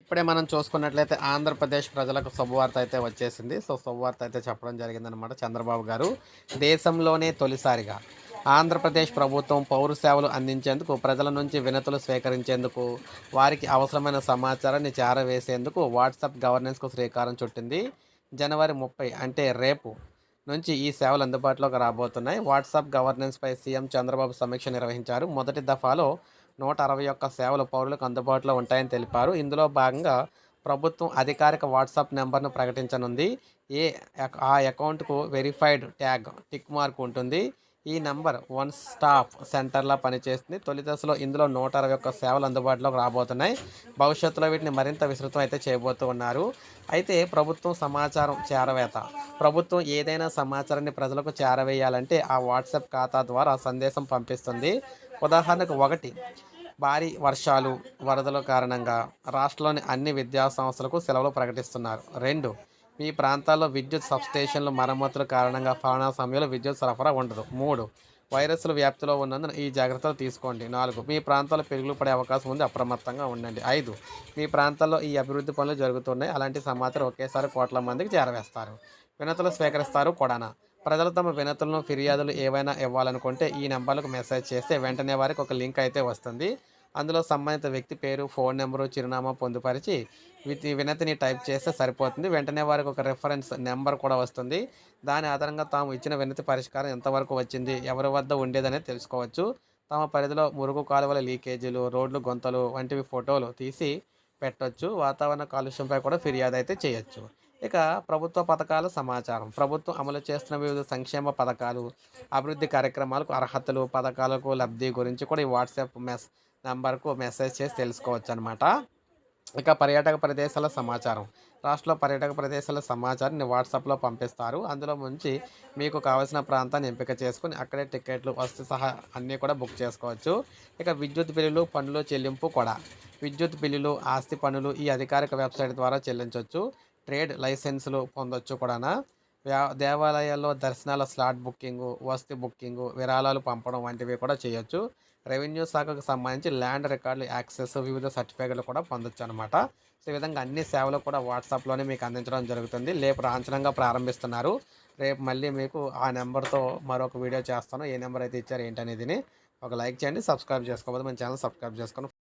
ఇప్పుడే మనం చూసుకున్నట్లయితే ఆంధ్రప్రదేశ్ ప్రజలకు శుభవార్త అయితే వచ్చేసింది. శుభవార్త అయితే చెప్పడం జరిగిందనమాట చంద్రబాబు గారు. దేశంలోనే తొలిసారిగా ఆంధ్రప్రదేశ్ ప్రభుత్వం పౌర సేవలు అందించేందుకు, ప్రజల నుంచి వినతులు స్వీకరించేందుకు, వారికి అవసరమైన సమాచారాన్ని చేరవేసేందుకు వాట్సాప్ గవర్నెన్స్‌కు శ్రీకారం చుట్టింది. జనవరి 30 అంటే రేపు నుంచి ఈ సేవలు అందుబాటులోకి రాబోతున్నాయి. వాట్సాప్ గవర్నెన్స్‌పై సీఎం చంద్రబాబు సమీక్ష నిర్వహించారు. మొదటి దఫాలో 161 సేవలు పౌరులకు అందుబాటులో ఉంటాయని తెలిపారు. ఇందులో భాగంగా ప్రభుత్వం అధికారిక వాట్సాప్ నెంబర్‌ను ప్రకటించనుంది. ఏ ఆ అకౌంట్‌కు వెరిఫైడ్ ట్యాగ్, టిక్ మార్క్ ఉంటుంది. ఈ నంబర్ వన్ స్టాప్ సెంటర్‌లా పనిచేస్తుంది. తొలి దశలో ఇందులో 161 సేవలు అందుబాటులోకి రాబోతున్నాయి. భవిష్యత్తులో వీటిని మరింత విస్తృతం అయితే చేయబోతూ ఉన్నారు. అయితే ప్రభుత్వం సమాచారం చేరవేత. ప్రభుత్వం ఏదైనా సమాచారాన్ని ప్రజలకు చేరవేయాలంటే ఆ వాట్సాప్ ఖాతా ద్వారా సందేశం పంపిస్తుంది. ఉదాహరణకు 1 భారీ వర్షాలు, వరదల కారణంగా రాష్ట్రంలోని అన్ని విద్యా సంస్థలకు సెలవులు ప్రకటిస్తున్నారు. 2 మీ ప్రాంతాల్లో విద్యుత్ సబ్‌స్టేషన్లు మరమ్మతుల కారణంగా ఫలానా సమయంలో విద్యుత్ సరఫరా ఉండదు. 3 వైరస్‌ల వ్యాప్తిలో ఉన్నందున ఈ జాగ్రత్తలు తీసుకోండి. 4 మీ ప్రాంతాల్లో పిడుగులు పడే అవకాశం ఉంది, అప్రమత్తంగా ఉండండి. 5 మీ ప్రాంతాల్లో ఈ అభివృద్ధి పనులు జరుగుతున్నాయి. అలాంటి సమాచారం ఒకేసారి కోట్ల మందికి చేరవేస్తారు. వినతులు స్వీకరిస్తారు కూడానా. ప్రజలు తమ వినతులను, ఫిర్యాదులు ఏవైనా ఇవ్వాలనుకుంటే ఈ నంబర్లకు మెసేజ్ చేస్తే వెంటనే వారికి ఒక లింక్ అయితే వస్తుంది. అందులో సంబంధిత వ్యక్తి పేరు, ఫోన్ నెంబరు, చిరునామా పొందుపరిచి వినతిని టైప్ చేస్తే సరిపోతుంది. వెంటనే వారికి ఒక రిఫరెన్స్ నెంబర్ కూడా వస్తుంది. దాని ఆధారంగా తాము ఇచ్చిన వినతి పరిష్కారం ఎంతవరకు వచ్చింది, ఎవరి వద్ద ఉండేదనేది తెలుసుకోవచ్చు. తమ పరిధిలో మురుగు కాలువల లీకేజీలు, రోడ్లు గుంతలు వంటివి ఫోటోలు తీసి పెట్టొచ్చు. వాతావరణ కాలుష్యంపై కూడా ఫిర్యాదు అయితే చేయొచ్చు. ఇక ప్రభుత్వ పథకాల సమాచారం. ప్రభుత్వం అమలు చేస్తున్న వివిధ సంక్షేమ పథకాలు, అభివృద్ధి కార్యక్రమాలకు అర్హతలు, పథకాలకు లబ్ధి గురించి కూడా ఈ వాట్సాప్ నంబర్‌కు మెసేజ్ చేసి తెలుసుకోవచ్చనమాట. ఇక పర్యాటక ప్రదేశాల సమాచారం. రాష్ట్రంలో పర్యాటక ప్రదేశాల సమాచారాన్ని వాట్సాప్‌లో పంపిస్తారు. అందులో నుంచి మీకు కావాల్సిన ప్రాంతాన్ని ఎంపిక చేసుకొని అక్కడే టికెట్లు, వసతి సహా అన్నీ కూడా బుక్ చేసుకోవచ్చు. ఇక విద్యుత్ బిల్లులు, పన్నుల చెల్లింపు కూడా. విద్యుత్ బిల్లులు, ఆస్తి పన్నులు ఈ అధికారిక వెబ్‌సైట్ ద్వారా చెల్లించొచ్చు. ట్రేడ్ లైసెన్సులు పొందొచ్చు కూడానా. దేవాలయాల్లో దర్శనాల స్లాట్ బుకింగు, వసతి బుకింగు, విరాళాలు పంపడం వంటివి కూడా చేయొచ్చు. రెవెన్యూ శాఖకు సంబంధించి ల్యాండ్ రికార్డులు యాక్సెస్, వివిధ సర్టిఫికేట్లు కూడా పొందొచ్చనమాట. సో, ఈ విధంగా అన్ని సేవలు కూడా వాట్సాప్‌లోనే మీకు అందించడం జరుగుతుంది. రేపు లాంఛనంగా ప్రారంభిస్తున్నారు. రేపు మళ్ళీ మీకు ఆ నెంబర్‌తో మరొక వీడియో చేస్తాను. ఏ నెంబర్ అయితే ఇచ్చారో ఏంటనేదిని. ఒక లైక్ చేయండి. సబ్స్క్రైబ్ చేసుకోకపోతే మన ఛానల్ సబ్స్క్రైబ్ చేసుకోండి.